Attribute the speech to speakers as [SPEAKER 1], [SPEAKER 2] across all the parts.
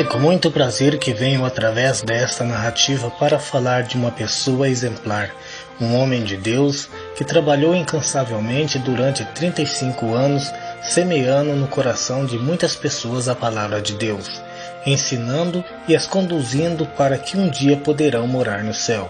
[SPEAKER 1] É com muito prazer que venho através desta narrativa para falar de uma pessoa exemplar, um homem de Deus que trabalhou incansavelmente durante 35 anos, semeando no coração de muitas pessoas a palavra de Deus, ensinando e as conduzindo para que um dia poderão morar no céu.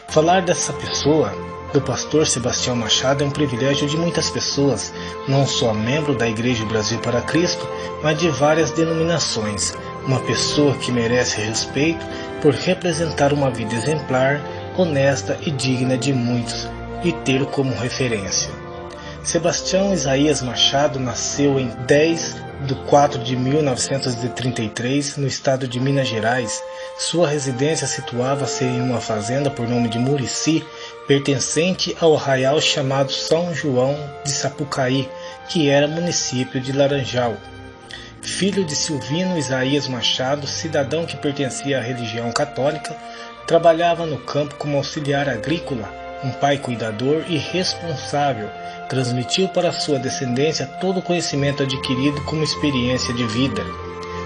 [SPEAKER 1] Falar dessa pessoa, do pastor Sebastião Machado, é um privilégio de muitas pessoas, não só membro da Igreja Brasil para Cristo, mas de várias denominações. Uma pessoa que merece respeito por representar uma vida exemplar, honesta e digna de muitos e ter como referência. Sebastião Isaías Machado nasceu em 10/4/1933 no estado de Minas Gerais. Sua residência situava-se em uma fazenda por nome de Murici, pertencente ao arraial chamado São João de Sapucaí, que era município de Laranjal. Filho de Silvino Isaías Machado, cidadão que pertencia à religião católica, trabalhava no campo como auxiliar agrícola. Um pai cuidador e responsável, transmitiu para sua descendência todo o conhecimento adquirido como experiência de vida.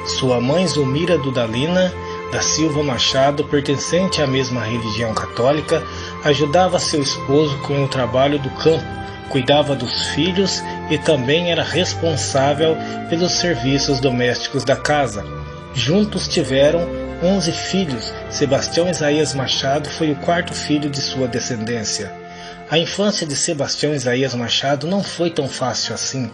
[SPEAKER 1] Sua mãe, Zulmira Dudalina da Silva Machado, pertencente à mesma religião católica, ajudava seu esposo com o trabalho do campo, cuidava dos filhos e também era responsável pelos serviços domésticos da casa. Juntos tiveram 11 filhos. Sebastião Isaías Machado foi o quarto filho de sua descendência. A infância de Sebastião Isaías Machado não foi tão fácil assim.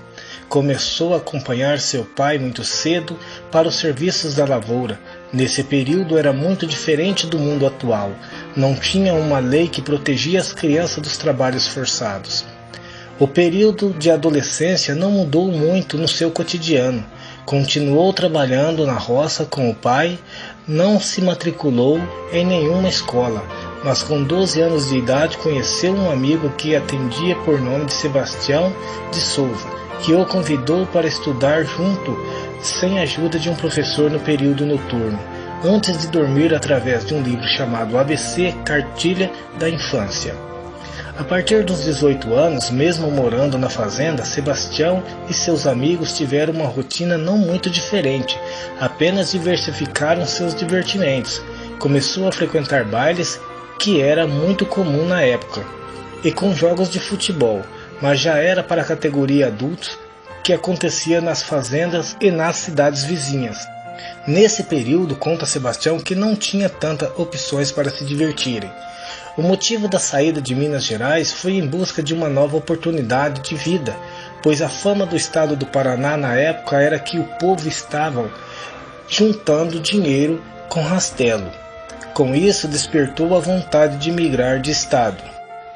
[SPEAKER 1] Começou a acompanhar seu pai muito cedo para os serviços da lavoura. Nesse período era muito diferente do mundo atual. Não tinha uma lei que protegia as crianças dos trabalhos forçados. O período de adolescência não mudou muito no seu cotidiano. Continuou trabalhando na roça com o pai, não se matriculou em nenhuma escola, mas com 12 anos de idade conheceu um amigo que atendia por nome de Sebastião de Souza, que o convidou para estudar junto, sem a ajuda de um professor no período noturno, antes de dormir através de um livro chamado ABC, Cartilha da Infância. A partir dos 18 anos, mesmo morando na fazenda, Sebastião e seus amigos tiveram uma rotina não muito diferente, apenas diversificaram seus divertimentos. Começou a frequentar bailes, que era muito comum na época, e com jogos de futebol, mas já era para a categoria adultos, que acontecia nas fazendas e nas cidades vizinhas. Nesse período, conta Sebastião que não tinha tantas opções para se divertirem. O motivo da saída de Minas Gerais foi em busca de uma nova oportunidade de vida, pois a fama do estado do Paraná na época era que o povo estava juntando dinheiro com rastelo. Com isso, despertou a vontade de migrar de estado.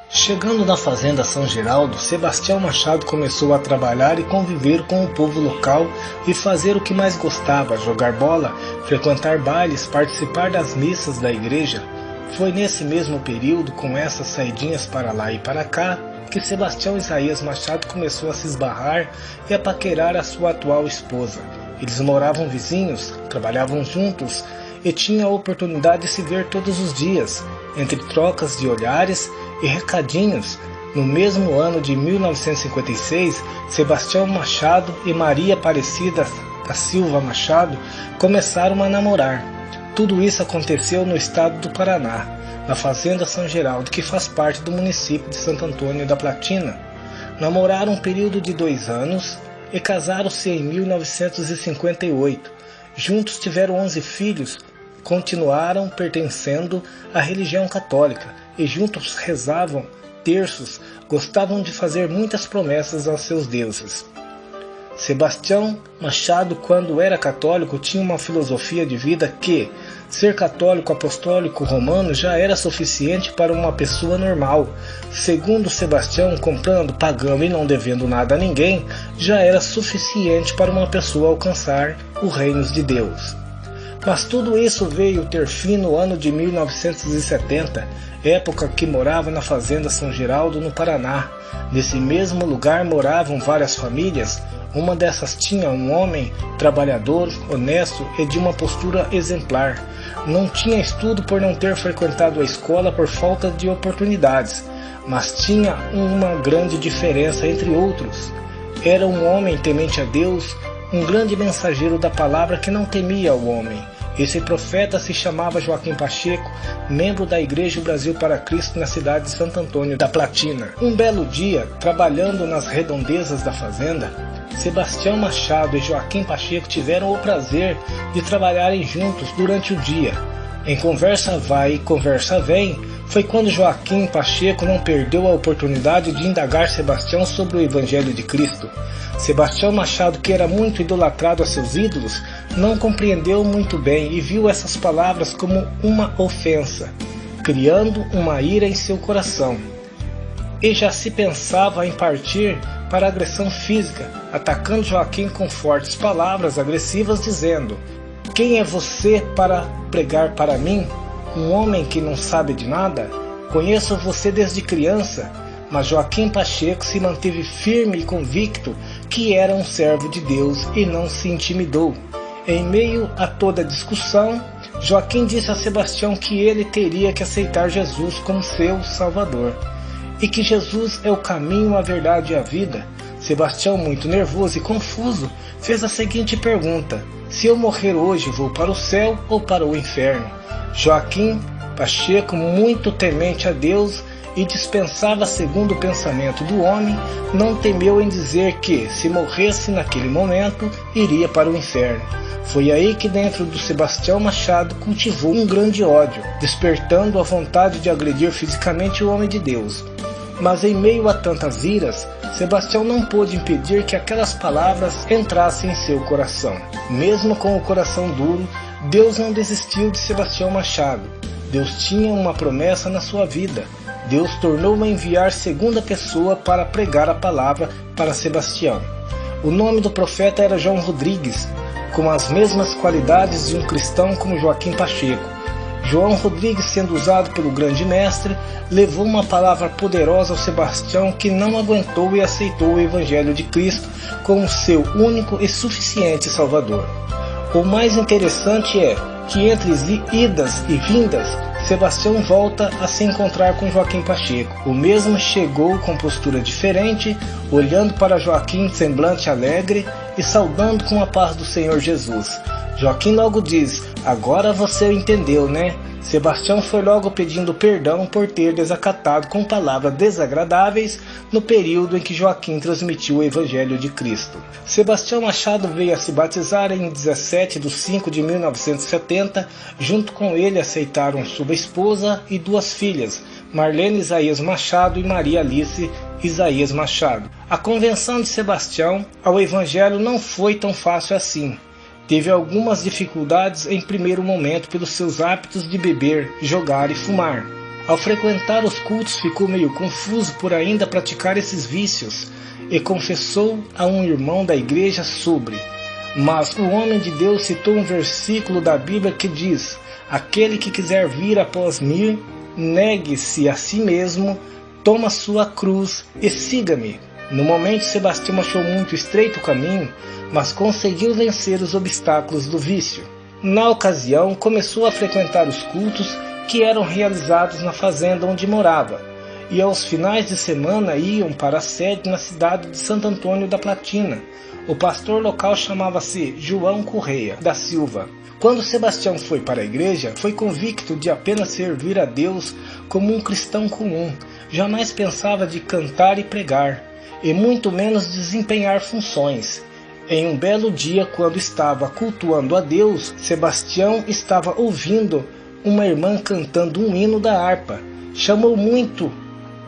[SPEAKER 1] Chegando na fazenda São Geraldo, Sebastião Machado começou a trabalhar e conviver com o povo local e fazer o que mais gostava: jogar bola, frequentar bailes, participar das missas da igreja. Foi nesse mesmo período, com essas saidinhas para lá e para cá, que Sebastião Isaías Machado começou a se esbarrar e a paquerar a sua atual esposa. Eles moravam vizinhos, trabalhavam juntos e tinham a oportunidade de se ver todos os dias, entre trocas de olhares e recadinhos. No mesmo ano de 1956, Sebastião Machado e Maria Aparecida da Silva Machado começaram a namorar. Tudo isso aconteceu no estado do Paraná, na fazenda São Geraldo, que faz parte do município de Santo Antônio da Platina. Namoraram um período de 2 anos e casaram-se em 1958. Juntos tiveram 11 filhos, continuaram pertencendo à religião católica e juntos rezavam terços, gostavam de fazer muitas promessas aos seus deuses. Sebastião Machado, quando era católico, tinha uma filosofia de vida que ser católico apostólico romano já era suficiente para uma pessoa normal. Segundo Sebastião, comprando, pagando e não devendo nada a ninguém, já era suficiente para uma pessoa alcançar o reino de Deus. Mas tudo isso veio ter fim no ano de 1970, época que morava na fazenda São Geraldo, no Paraná. Nesse mesmo lugar moravam várias famílias. Uma dessas tinha um homem trabalhador, honesto e de uma postura exemplar. Não tinha estudo por não ter frequentado a escola por falta de oportunidades, mas tinha uma grande diferença entre outros. Era um homem temente a Deus, um grande mensageiro da palavra que não temia o homem. Esse profeta se chamava Joaquim Pacheco, membro da Igreja Brasil para Cristo na cidade de Santo Antônio da Platina. Um belo dia, trabalhando nas redondezas da fazenda, Sebastião Machado e Joaquim Pacheco tiveram o prazer de trabalharem juntos durante o dia. Em conversa vai e conversa vem, foi quando Joaquim Pacheco não perdeu a oportunidade de indagar Sebastião sobre o Evangelho de Cristo. Sebastião Machado, que era muito idolatrado a seus ídolos, não compreendeu muito bem e viu essas palavras como uma ofensa, criando uma ira em seu coração. E já se pensava em partir para a agressão física, atacando Joaquim com fortes palavras agressivas, dizendo: "Quem é você para pregar para mim? Um homem que não sabe de nada? Conheço você desde criança." Mas Joaquim Pacheco se manteve firme e convicto que era um servo de Deus e não se intimidou. Em meio a toda a discussão, Joaquim disse a Sebastião que ele teria que aceitar Jesus como seu Salvador, e que Jesus é o caminho, a verdade e a vida. Sebastião, muito nervoso e confuso, fez a seguinte pergunta: "Se eu morrer hoje, vou para o céu ou para o inferno?" Joaquim Pacheco, muito temente a Deus e dispensava segundo o pensamento do homem, não temeu em dizer que, se morresse naquele momento, iria para o inferno. Foi aí que dentro do Sebastião Machado cultivou um grande ódio, despertando a vontade de agredir fisicamente o homem de Deus. Mas em meio a tantas iras, Sebastião não pôde impedir que aquelas palavras entrassem em seu coração. Mesmo com o coração duro, Deus não desistiu de Sebastião Machado. Deus tinha uma promessa na sua vida. Deus tornou a enviar segunda pessoa para pregar a palavra para Sebastião. O nome do profeta era João Rodrigues, com as mesmas qualidades de um cristão como Joaquim Pacheco. João Rodrigues, sendo usado pelo grande mestre, levou uma palavra poderosa ao Sebastião, que não aguentou e aceitou o Evangelho de Cristo como seu único e suficiente Salvador. O mais interessante é que entre idas e vindas, Sebastião volta a se encontrar com Joaquim Pacheco. O mesmo chegou com postura diferente, olhando para Joaquim semblante alegre e saudando com a paz do Senhor Jesus. Joaquim logo diz: "Agora você entendeu, né?" Sebastião foi logo pedindo perdão por ter desacatado com palavras desagradáveis no período em que Joaquim transmitiu o Evangelho de Cristo. Sebastião Machado veio a se batizar em 17 de 5 de 1970. Junto com ele aceitaram sua esposa e duas filhas, Marlene Isaías Machado e Maria Alice Isaías Machado. A conversão de Sebastião ao Evangelho não foi tão fácil assim. Teve algumas dificuldades em primeiro momento pelos seus hábitos de beber, jogar e fumar. Ao frequentar os cultos ficou meio confuso por ainda praticar esses vícios e confessou a um irmão da igreja sobre. Mas o homem de Deus citou um versículo da Bíblia que diz: "Aquele que quiser vir após mim, negue-se a si mesmo, toma sua cruz e siga-me." No momento, Sebastião achou muito estreito o caminho, mas conseguiu vencer os obstáculos do vício. Na ocasião, começou a frequentar os cultos que eram realizados na fazenda onde morava, e aos finais de semana iam para a sede na cidade de Santo Antônio da Platina. O pastor local chamava-se João Correia da Silva. Quando Sebastião foi para a igreja, foi convicto de apenas servir a Deus como um cristão comum. Jamais pensava de cantar e pregar, e muito menos desempenhar funções. Em um belo dia, quando estava cultuando a Deus, Sebastião estava ouvindo uma irmã cantando um hino da harpa. Chamou muito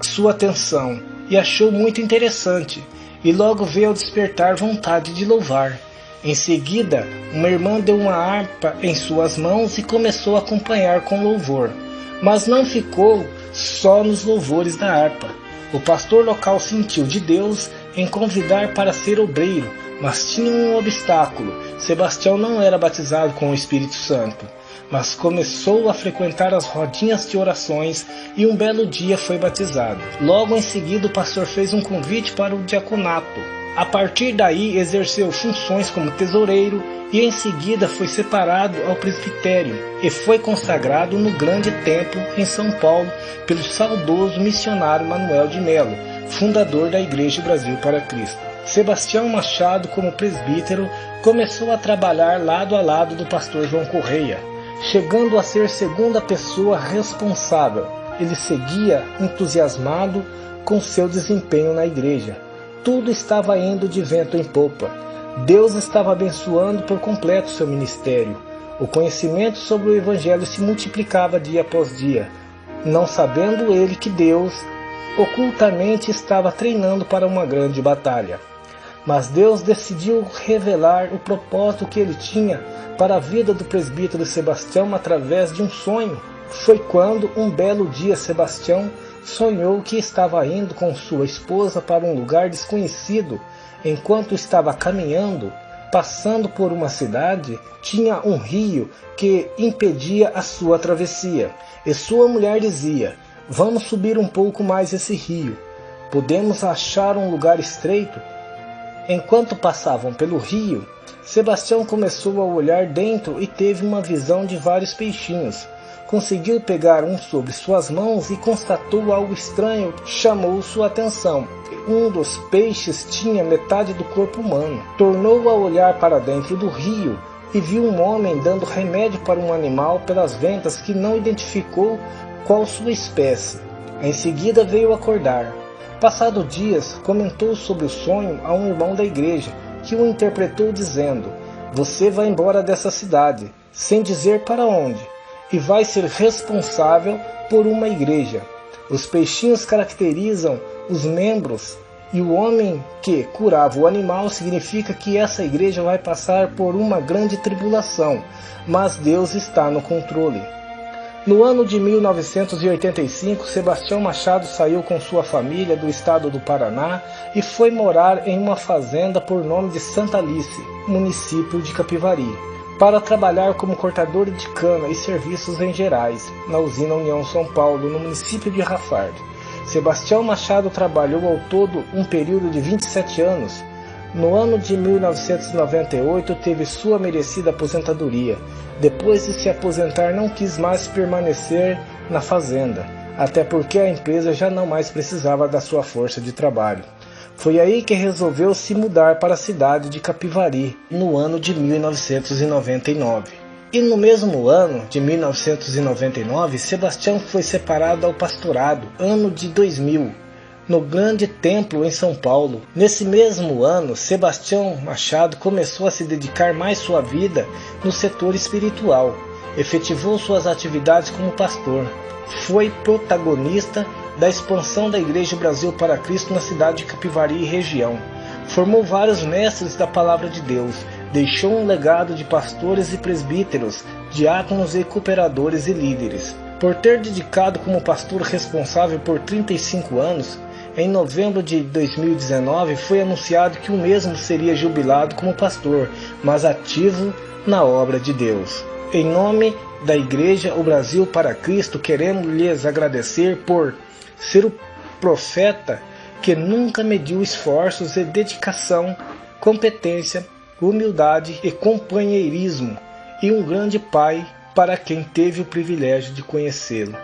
[SPEAKER 1] sua atenção e achou muito interessante, e logo veio ao despertar vontade de louvar. Em seguida, uma irmã deu uma harpa em suas mãos e começou a acompanhar com louvor. Mas não ficou só nos louvores da harpa. O pastor local sentiu de Deus em convidar para ser obreiro, mas tinha um obstáculo. Sebastião não era batizado com o Espírito Santo, mas começou a frequentar as rodinhas de orações e um belo dia foi batizado. Logo em seguida, o pastor fez um convite para o diaconato. A partir daí, exerceu funções como tesoureiro e em seguida foi separado ao presbitério e foi consagrado no grande templo em São Paulo pelo saudoso missionário Manuel de Melo, fundador da Igreja Brasil para Cristo. Sebastião Machado, como presbítero, começou a trabalhar lado a lado do pastor João Correia, chegando a ser segunda pessoa responsável. Ele seguia entusiasmado com seu desempenho na igreja. Tudo estava indo de vento em popa. Deus estava abençoando por completo seu ministério. O conhecimento sobre o Evangelho se multiplicava dia após dia, não sabendo ele que Deus ocultamente estava treinando para uma grande batalha. Mas Deus decidiu revelar o propósito que ele tinha para a vida do presbítero Sebastião através de um sonho. Foi quando, um belo dia, Sebastião sonhou que estava indo com sua esposa para um lugar desconhecido. Enquanto estava caminhando, passando por uma cidade, tinha um rio que impedia a sua travessia. E sua mulher dizia: "Vamos subir um pouco mais esse rio. Podemos achar um lugar estreito?" Enquanto passavam pelo rio, Sebastião começou a olhar dentro e teve uma visão de vários peixinhos. Conseguiu pegar um sobre suas mãos e constatou algo estranho que chamou sua atenção. Um dos peixes tinha metade do corpo humano. Tornou a olhar para dentro do rio e viu um homem dando remédio para um animal pelas ventas que não identificou qual sua espécie. Em seguida veio acordar. Passado dias, comentou sobre o sonho a um irmão da igreja, que o interpretou dizendo: "Você vai embora dessa cidade, sem dizer para onde, e vai ser responsável por uma igreja. Os peixinhos caracterizam os membros, e o homem que curava o animal significa que essa igreja vai passar por uma grande tribulação, mas Deus está no controle." No ano de 1985, Sebastião Machado saiu com sua família do estado do Paraná e foi morar em uma fazenda por nome de Santa Alice, município de Capivari, para trabalhar como cortador de cana e serviços em gerais, na usina União São Paulo, no município de Rafardo. Sebastião Machado trabalhou ao todo um período de 27 anos. No ano de 1998 teve sua merecida aposentadoria. Depois de se aposentar, não quis mais permanecer na fazenda, até porque a empresa já não mais precisava da sua força de trabalho. Foi aí que resolveu se mudar para a cidade de Capivari, no ano de 1999. E no mesmo ano de 1999, Sebastião foi separado ao pastorado, ano de 2000, no Grande Templo em São Paulo. Nesse mesmo ano, Sebastião Machado começou a se dedicar mais sua vida no setor espiritual. Efetivou suas atividades como pastor. Foi protagonista da expansão da Igreja Brasil para Cristo na cidade de Capivari e região. Formou vários mestres da Palavra de Deus. Deixou um legado de pastores e presbíteros, diáconos e cooperadores e líderes. Por ter dedicado como pastor responsável por 35 anos, em novembro de 2019 foi anunciado que o mesmo seria jubilado como pastor, mas ativo na obra de Deus. Em nome da Igreja O Brasil para Cristo, queremos lhes agradecer por ser o profeta que nunca mediu esforços e dedicação, competência, humildade e companheirismo, e um grande pai para quem teve o privilégio de conhecê-lo.